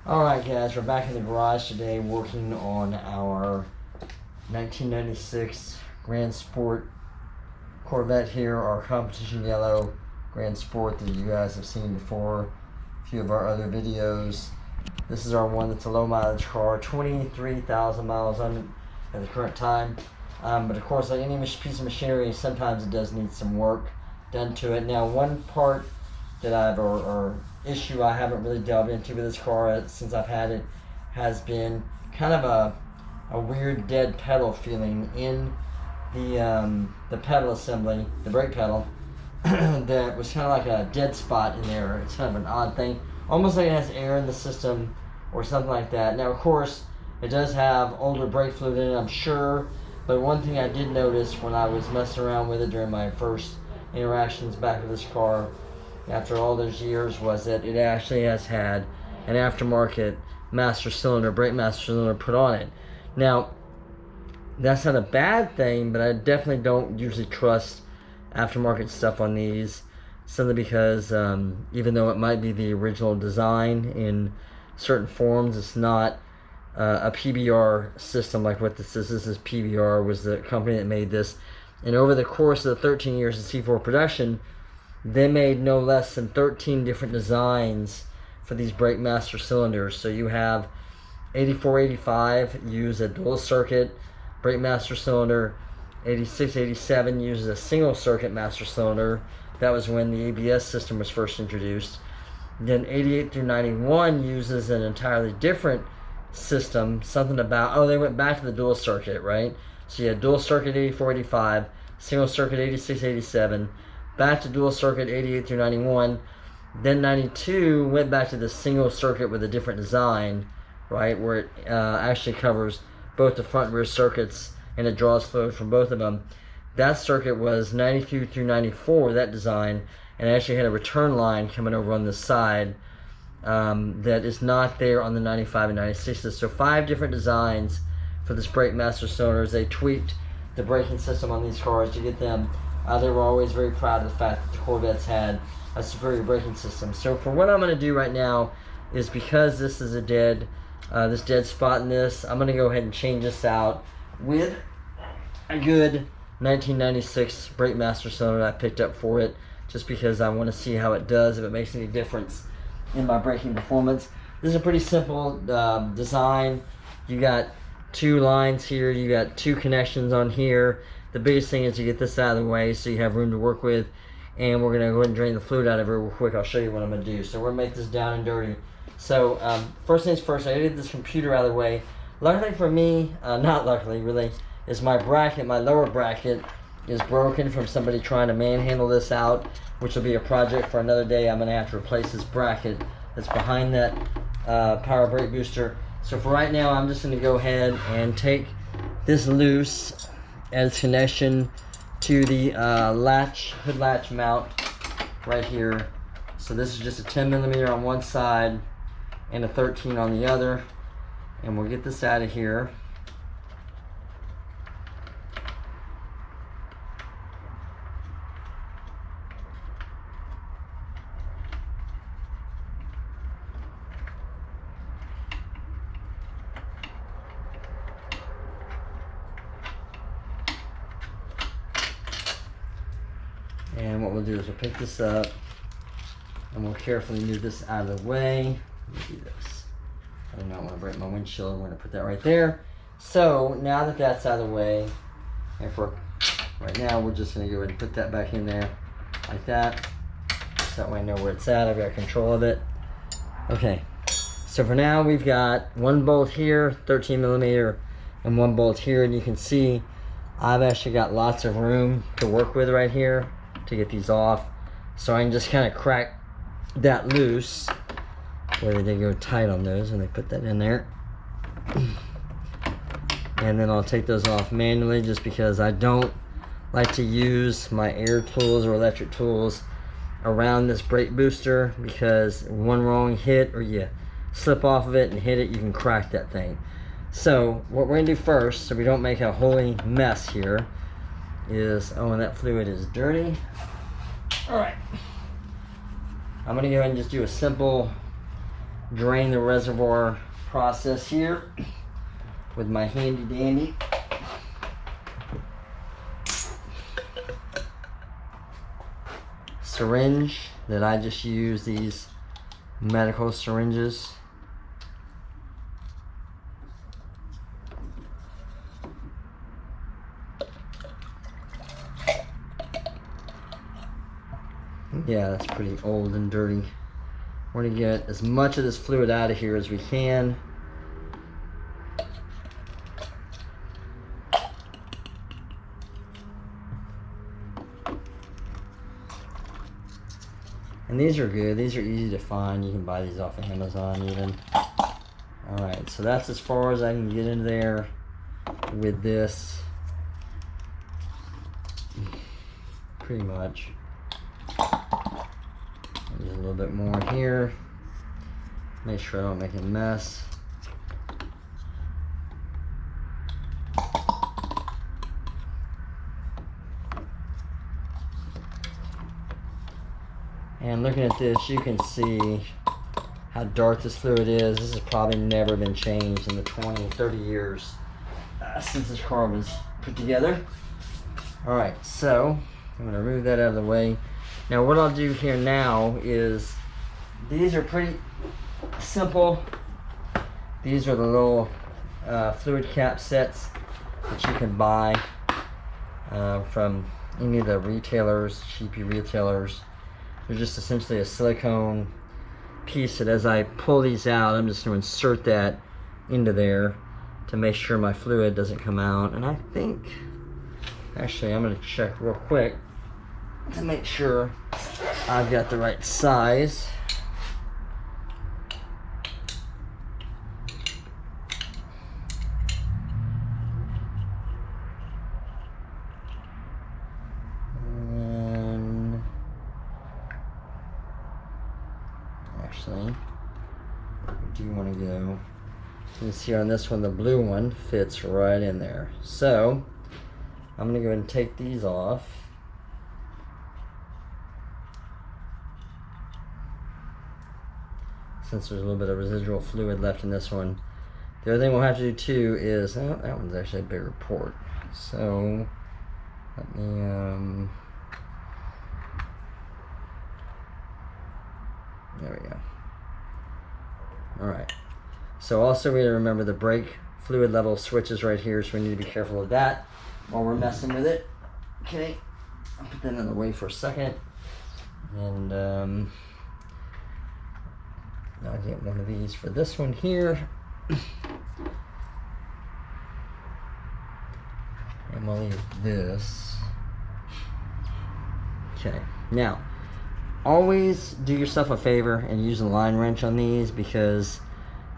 Alright guys, we're back in the garage today working on our 1996 Grand Sport Corvette here, our Competition Yellow Grand Sport that you guys have seen before, a few of our other videos. This is our one that's a low mileage car, 23,000 miles on it at the current time. But of course, like any piece of machinery, sometimes it does need some work done to it. Now, one part that or issue I haven't really delved into with this car since I've had it has been kind of a weird dead pedal feeling in the pedal assembly, the brake pedal. That was kind of like a dead spot in there. It's kind of an odd thing, almost like it has air in the system or something like that. Now, of course, it does have older brake fluid in it, I'm sure, but one thing I did notice when I was messing around with it during my first interactions back with this car after all those years was that it actually has had an aftermarket master cylinder, brake master cylinder put on it. Now, that's not a bad thing, but I definitely don't usually trust aftermarket stuff on these, simply because even though it might be the original design in certain forms, it's not a PBR system like what this is. This is PBR, was the company that made this, and over the course of the 13 years of C4 production, they made no less than 13 different designs for these brake master cylinders. So you have 84, 85 use a dual circuit brake master cylinder. 86, 87 uses a single circuit master cylinder. That was when the ABS system was first introduced. Then 88 through 91 uses an entirely different system. Something about, they went back to the dual circuit, right? So you had dual circuit 84, 85, single circuit 86, 87, back to dual circuit 88 through 91. Then 92 went back to the single circuit with a different design, right, where it actually covers both the front and rear circuits, and it draws fluid from both of them. That circuit was 92 through 94, that design, and it actually had a return line coming over on the side that is not there on the 95 and 96s. So 5 different designs for this brake master cylinders. They tweaked the braking system on these cars to get them. They were always very proud of the fact that the Corvettes had a superior braking system. So for what I'm going to do right now is, because this is a dead spot in this, I'm going to go ahead and change this out with a good 1996 brake master cylinder I picked up for it, just because I want to see how it does, if it makes any difference in my braking performance. This is a pretty simple design. You got 2 lines here, you got 2 connections on here. The biggest thing is to get this out of the way so you have room to work with, and we're going to go ahead and drain the fluid out of it real quick. I'll show you what I'm going to do. So we're going to make this down and dirty. So first things first, I got to get this computer out of the way. Luckily for me, not luckily really, is my bracket, my lower bracket is broken from somebody trying to manhandle this out, which will be a project for another day. I'm going to have to replace this bracket that's behind that power brake booster. So for right now, I'm just going to go ahead and take this loose as connection to the hood latch mount right here. So this is just a 10 millimeter on one side and a 13 on the other, and we'll get this out of here. And what we'll do is we'll pick this up and we'll carefully move this out of the way. Let me do this. I do not want to break my windshield. I'm going to put that right there. So now that that's out of the way, and for right now, we're just going to go ahead and put that back in there like that. So that way I know where it's at. I've got control of it. Okay. So for now, we've got 1 bolt here, 13 millimeter, and 1 bolt here. And you can see I've actually got lots of room to work with right here to get these off. So I can just kind of crack that loose. Whether they go tight on those when they put that in there. And then I'll take those off manually, just because I don't like to use my air tools or electric tools around this brake booster, because one wrong hit, or you slip off of it and hit it, you can crack that thing. So what we're going to do first, so we don't make a holy mess here, is, and that fluid is dirty. Alright. I'm going to go ahead and just do a simple drain the reservoir process here with my handy dandy syringe that I just use, these medical syringes. Yeah, that's pretty old and dirty. We're gonna get as much of this fluid out of here as we can. And these are good. These are easy to find. You can buy these off of Amazon even. Alright, so that's as far as I can get in there with this. Pretty much. Just a little bit more here. Make sure I don't make a mess. And looking at this, you can see how dark this fluid is. This has probably never been changed in the 20, 30 years since this car was put together. Alright, so I'm going to remove that out of the way. Now what I'll do here now is, these are pretty simple. These are the little fluid cap sets that you can buy from any of the retailers, cheapy retailers. They're just essentially a silicone piece that as I pull these out, I'm just going to insert that into there to make sure my fluid doesn't come out. And I think, actually I'm going to check real quick to make sure I've got the right size. And actually, I do want to go, you can see on this one, the blue one fits right in there. So I'm going to go ahead and take these off. Since there's a little bit of residual fluid left in this one. The other thing we'll have to do too is, oh, that one's actually a bigger port. So let me, there we go. Alright. So also we need to remember the brake fluid level switches right here, so we need to be careful of that while we're messing with it. Okay, I'll put that in the way for a second. And I'll get one of these for this one here. And we'll leave this. Okay, now always do yourself a favor and use a line wrench on these, because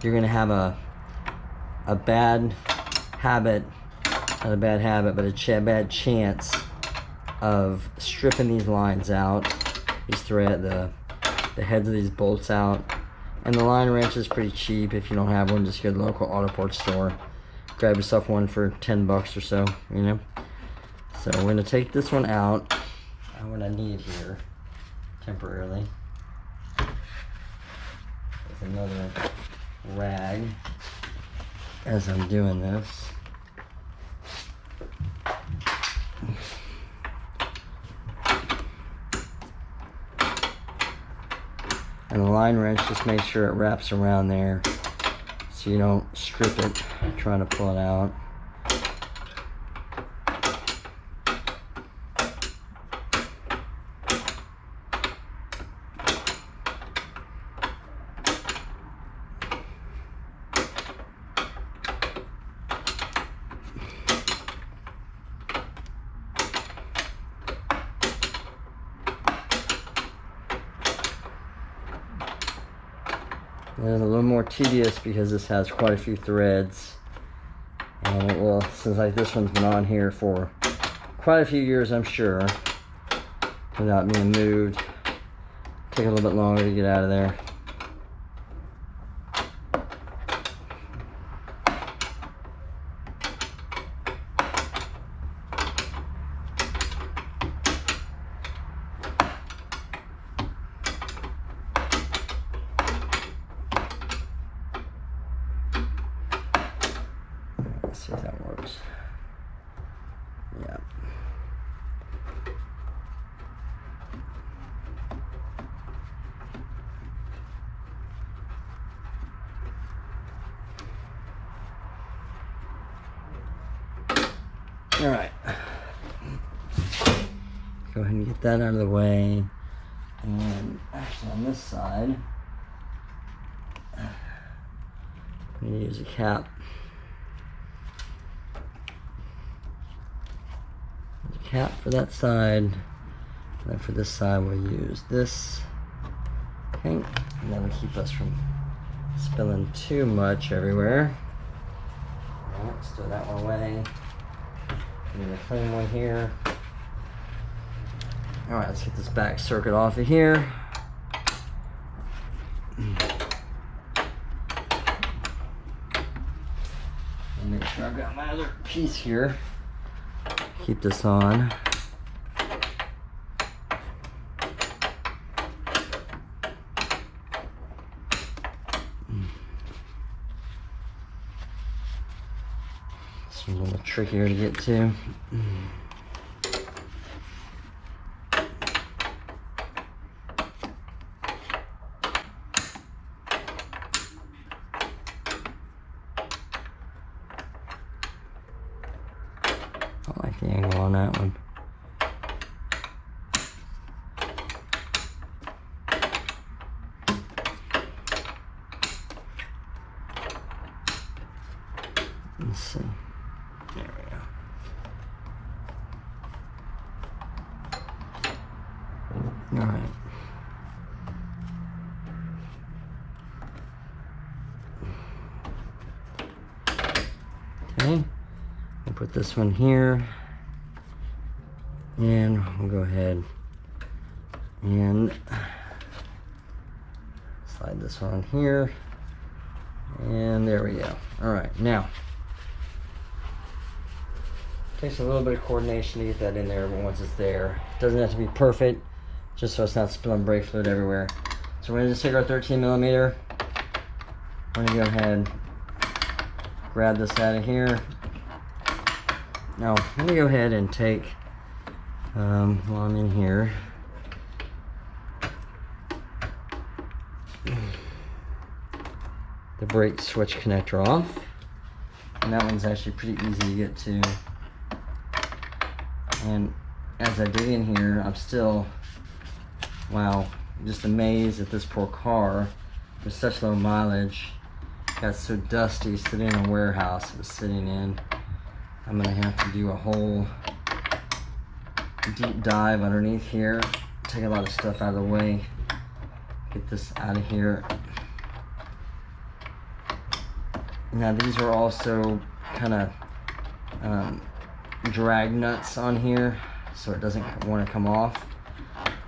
you're going to have a bad habit, not a bad habit, but a bad chance of stripping these lines out, these thread, the heads of these bolts out. And the line wrench is pretty cheap. If you don't have one, just go to the local auto parts store. Grab yourself one for 10 bucks or so, you know. So we're gonna take this one out. What I need here, temporarily, is another rag as I'm doing this. And the line wrench, just make sure it wraps around there so you don't strip it trying to pull it out. It's a little more tedious because this has quite a few threads, and it will, since like this one's been on here for quite a few years, I'm sure, without being moved, take a little bit longer to get out of there. Let's see if that works. Yeah. All right. Go ahead and get that out of the way. And actually on this side, I'm going to use a cap. There's a cap for that side. And then for this side, we'll use this. Okay. And that will keep us from spilling too much everywhere. All right, let's throw that one away. Need a clean one here. All right, let's get this back circuit off of here. And make sure I've got my other piece here. Keep this on. It's a little trickier to get to. I like the angle on that one. Let's see. There we go. All right. Okay. We'll put this one here. And we'll go ahead and slide this one here. And there we go. All right, now. Takes a little bit of coordination to get that in there, but once it's there, it doesn't have to be perfect, just so it's not spilling brake fluid everywhere. So we're gonna just take our 13mm. We're gonna go ahead and grab this out of here. Now, I'm gonna go ahead and take, while I'm in here, the brake switch connector off. And that one's actually pretty easy to get to. And as I dig in here, I'm still, wow, just amazed at this poor car with such low mileage. Got so dusty sitting in a warehouse it was sitting in. I'm gonna have to do a whole deep dive underneath here, take a lot of stuff out of the way, get this out of here. Now these are also kind of drag nuts on here, so it doesn't want to come off.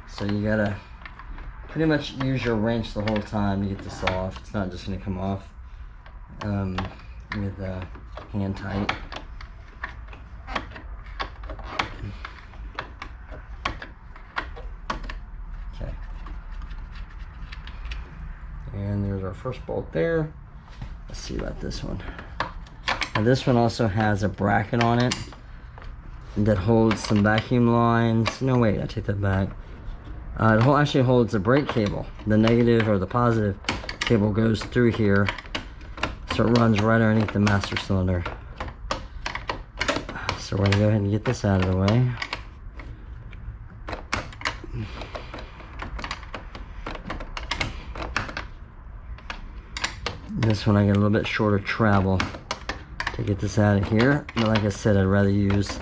So you gotta pretty much use your wrench the whole time to get this off. It's not just gonna come off with hand tight. Okay. And there's our first bolt there. Let's see about this one. Now this one also has a bracket on it that holds some vacuum lines. No, wait, I take that back. It actually holds the brake cable. The negative or the positive cable goes through here, so it runs right underneath the master cylinder. So we're gonna go ahead and get this out of the way. This one I get a little bit shorter travel to get this out of here, but like I said, I'd rather use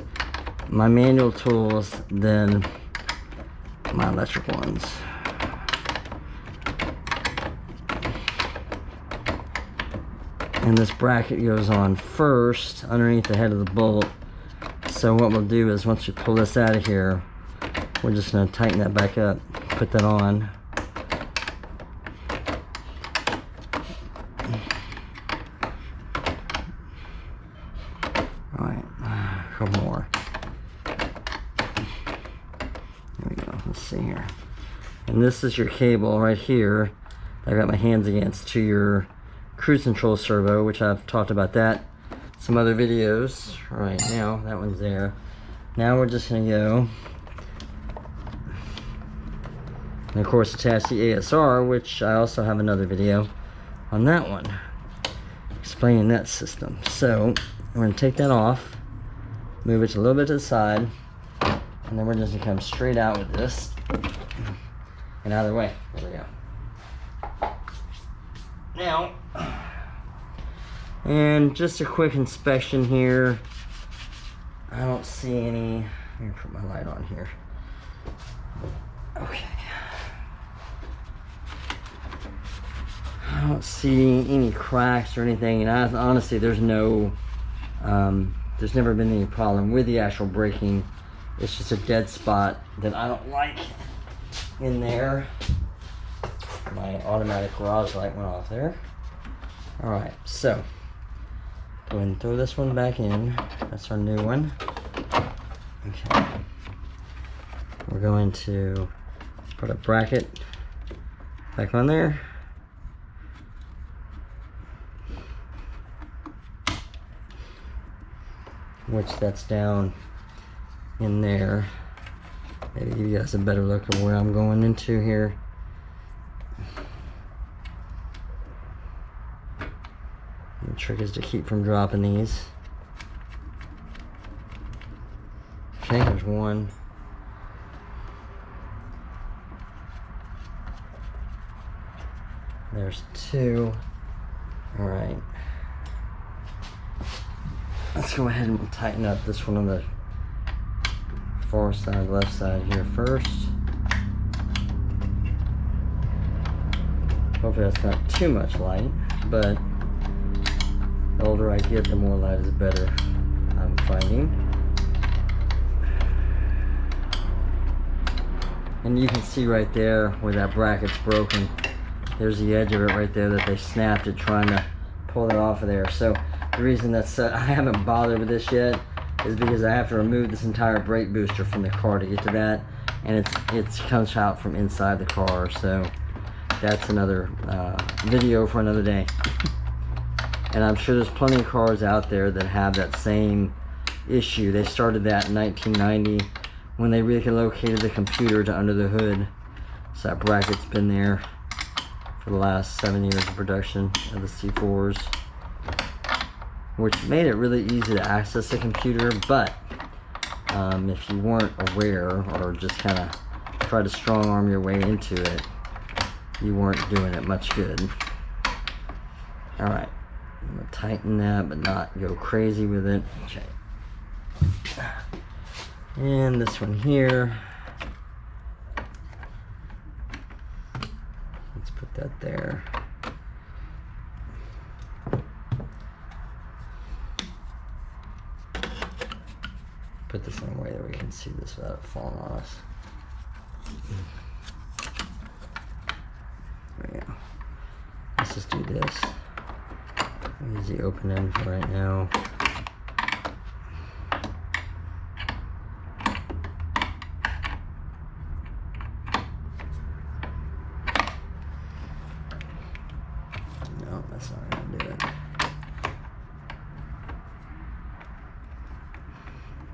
my manual tools than my electric ones. And this bracket goes on first underneath the head of the bolt. So what we'll do is once we pull this out of here, we're just going to tighten that back up, put that on. Alright, a couple more. There we go, let's see here. And this is your cable right here I got my hands against to your cruise control servo, which I've talked about that. some other videos. Right now, that one's there. Now we're just gonna go, and of course attach the ASR, which I also have another video on that one, explaining that system. So we're gonna take that off, move it a little bit to the side, and then we're just gonna come straight out with this, and out of the way. There we go. Now, and just a quick inspection here. I don't see any, let me put my light on here. Okay. I don't see any cracks or anything, and honestly, there's no, there's never been any problem with the actual braking. It's just a dead spot that I don't like in there. My automatic garage light went off there. All right, so go ahead and throw this one back in. That's our new one. Okay. We're going to put a bracket back on there. Which that's down in there. Maybe give you guys a better look of where I'm going into here. The trick is to keep from dropping these. Okay, there's one. There's two. All right. Let's go ahead and tighten up this one on the far side, left side here first. Hopefully that's not too much light, but the older I get, the more light is better, I'm finding. And you can see right there where that bracket's broken. There's the edge of it right there that they snapped it trying to pull it off of there. So the reason that's I haven't bothered with this yet is because I have to remove this entire brake booster from the car to get to that, and it comes out from inside the car. So that's another video for another day. And I'm sure there's plenty of cars out there that have that same issue. They started that in 1990 when they relocated the computer to under the hood. So that bracket's been there for the last 7 years of production of the C4s, which made it really easy to access the computer. But if you weren't aware or just kind of try to strong arm your way into it, you weren't doing it much good. All right, I'm gonna tighten that but not go crazy with it. Okay. And this one here, let's put that there. Put this in a way that we can see this without it falling on us. There we go. Let's just do this. Easy open end for right now. No, that's not gonna do it.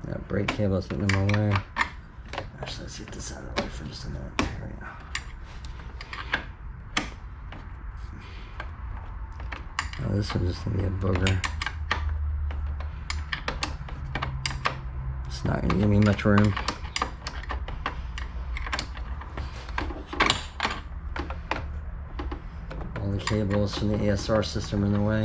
That brake cable is getting in my way. Actually, let's get this out of the way for just a minute. There we go. Oh, this one's just gonna be a booger. It's not gonna give me much room. All the cables from the ASR system are in the way.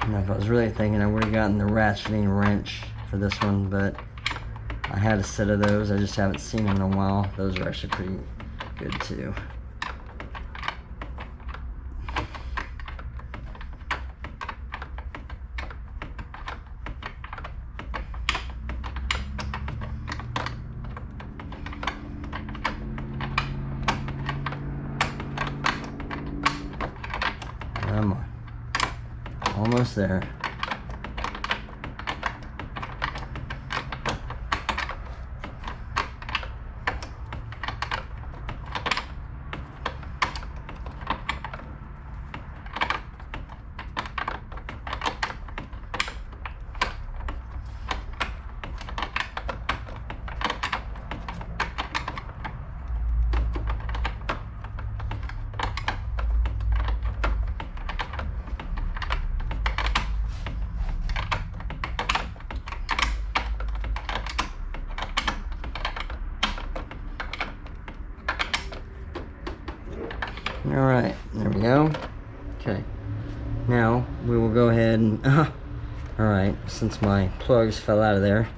And if I was really thinking, I would have gotten the ratcheting wrench for this one, but I had a set of those. I just haven't seen them in a while. Those are actually pretty good too. Come on. Almost there. go. Okay. Now we will go ahead and alright, since my plugs fell out of there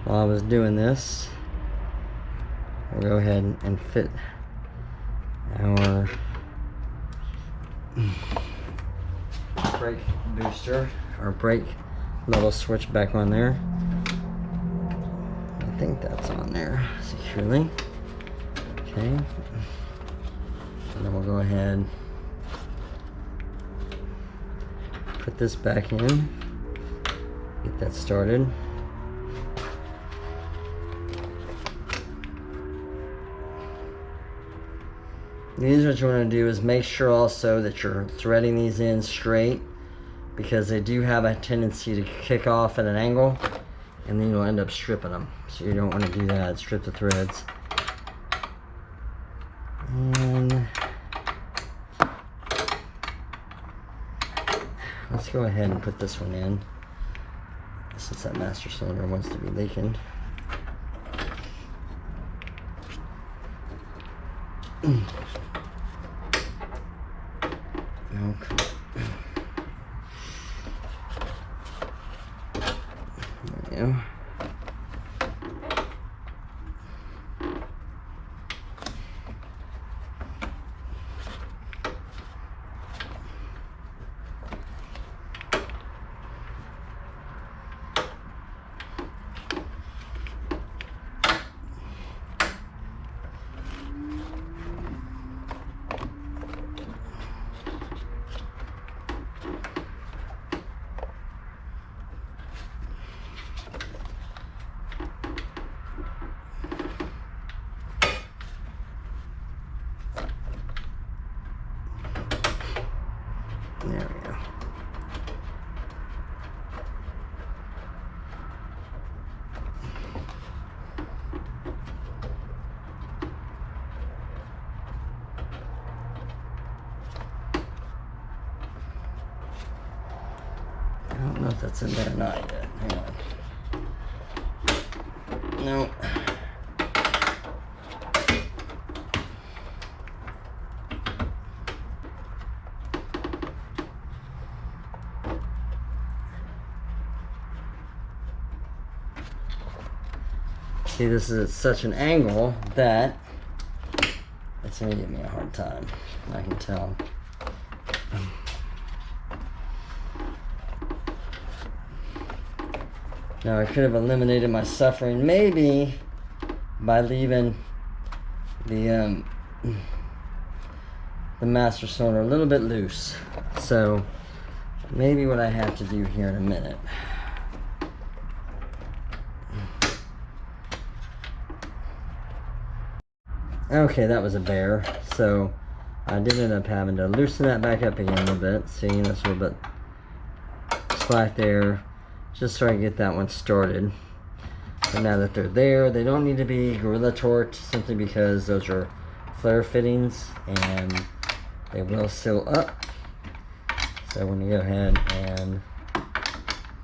while I was doing this, we'll go ahead and fit our brake booster, our brake level switch back on there. I think that's on there securely. Okay. And then we'll go ahead, put this back in, get that started. These, what you want to do is make sure also that you're threading these in straight, because they do have a tendency to kick off at an angle, and then you'll end up stripping them. So you don't want to do that, strip the threads. And let's go ahead and put this one in, since that master cylinder wants to be leaking. Okay. There we go. There we go. I don't know if that's in there or not yet. Hang on. No. See, this is at such an angle that it's going to give me a hard time. I can tell. Now, I could have eliminated my suffering maybe by leaving the master cylinder a little bit loose. So maybe what I have to do here in a minute. Okay, that was a bear. So I did end up having to loosen that back up again a little bit. See, that's a little bit slack there, just so I can get that one started. And now that they're there, they don't need to be gorilla torqued, simply because those are flare fittings and they will seal up. So we're going to go ahead and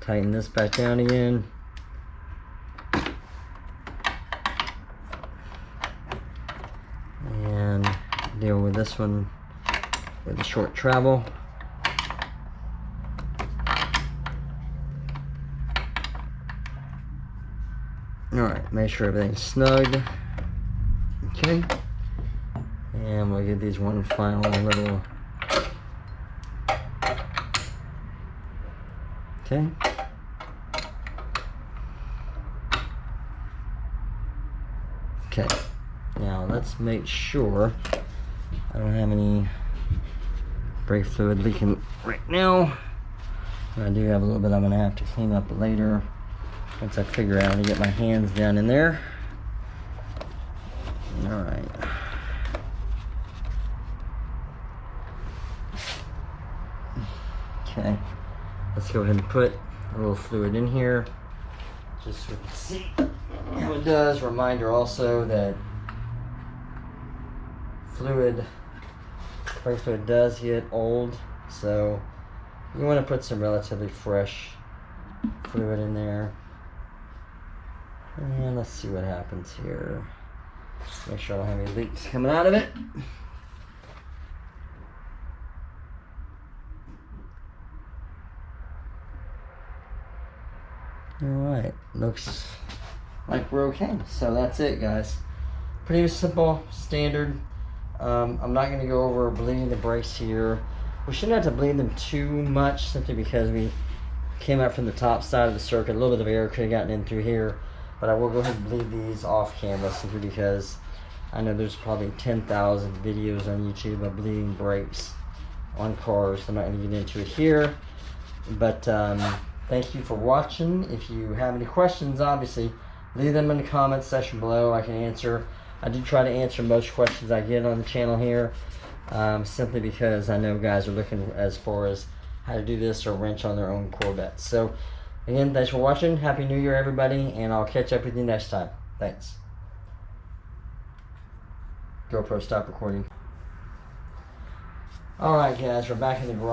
tighten this back down again. And deal with this one with a short travel. Alright, make sure everything's snug. Okay. And we'll give these one final little... Okay. Okay. Now let's make sure I don't have any brake fluid leaking right now. I do have a little bit I'm going to have to clean up later once I figure out how to get my hands down in there. Alright. Okay. Let's go ahead and put a little fluid in here, just so we can see how it does. Reminder also that brake fluid does get old, so you want to put some relatively fresh fluid in there. And let's see what happens here. Make sure I don't have any leaks coming out of it. Alright, looks like we're okay. So that's it, guys. Pretty simple, standard. I'm not going to go over bleeding the brakes here. We shouldn't have to bleed them too much, simply because we came out from the top side of the circuit. A little bit of air could have gotten in through here, but I will go ahead and bleed these off camera, simply because I know there's probably 10,000 videos on YouTube of bleeding brakes on cars. I'm not going to get into it here, but thank you for watching. If you have any questions, obviously, leave them in the comments section below. I can answer. I do try to answer most questions I get on the channel here, simply because I know guys are looking as far as how to do this or wrench on their own Corvettes. So, again, thanks for watching. Happy New Year, everybody, and I'll catch up with you next time. Thanks. GoPro, stop recording. Alright, guys, we're back in the garage.